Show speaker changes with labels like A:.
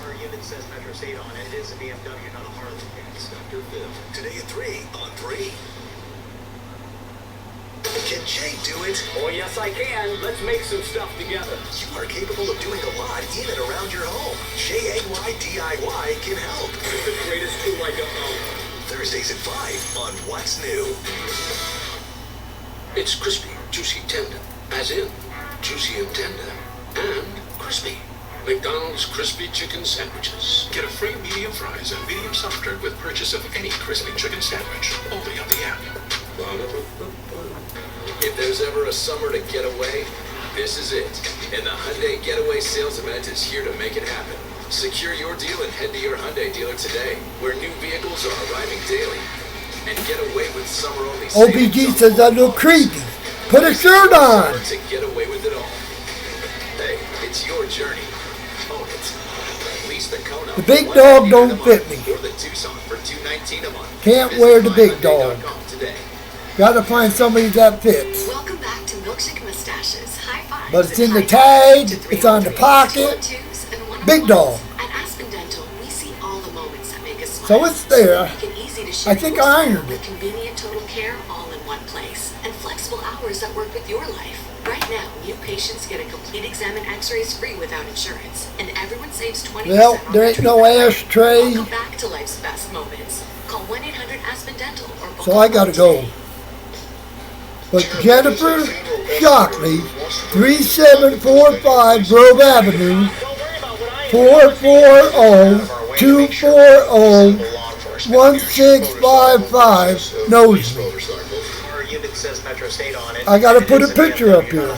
A: Our unit says Metro State on it. It is a BMW, not a Harley. Dr. Phil.
B: Today at 3 on 3. Can Jay do it?
C: Oh, yes, I can. Let's make some stuff together.
B: You are capable of doing a lot in and around your home. JAY can help.
C: It's the greatest tool I don't know.
B: Thursdays at 5 on What's New.
D: It's crispy, juicy, tender. As in, juicy and tender. And crispy. McDonald's Crispy Chicken Sandwiches. Get a free medium fries and medium soft drink with purchase of any crispy chicken sandwich. Only on the app.
E: If there's ever a summer to get away, this is it. And the Hyundai Getaway Sales Event is here to make it happen. Secure your deal and head to your Hyundai dealer today, where new vehicles are arriving daily. And get away with summer-only savings.
F: OBG says I look creepy. Put a shirt on.
E: To get away with it all. Hey, it's your journey. Own it. Lease the Kona.
F: The big dog don't fit me.
E: Or the Tucson for $219 a month.
F: Can't wear the big dog. Gotta find somebody that fits.
G: Welcome back to Milkshake Mustaches. High fives.
F: But it's in the tag, it's on the pocket. Big dog.
G: At Aspen Dental, we see all the moments that make us smile.
F: So it's there.
G: Make it easy to
F: I
G: share
F: think
G: your
F: I
G: smile
F: ironed
G: with
F: it.
G: convenient total care all in one place. And flexible hours that work with your life. Right now, new patients get a complete exam and x-rays free without insurance. And everyone saves 20%
F: Well,
G: on
F: there ain't no ashtray.
G: Welcome back to life's best moments. Call 1-800-ASPEN-DENTAL or book
F: So I gotta go. But Jennifer Shockley, 3745 Grove Avenue, 440-240-1655 knows me.
A: Our unit says Metro State on it.
F: I gotta put a picture up here.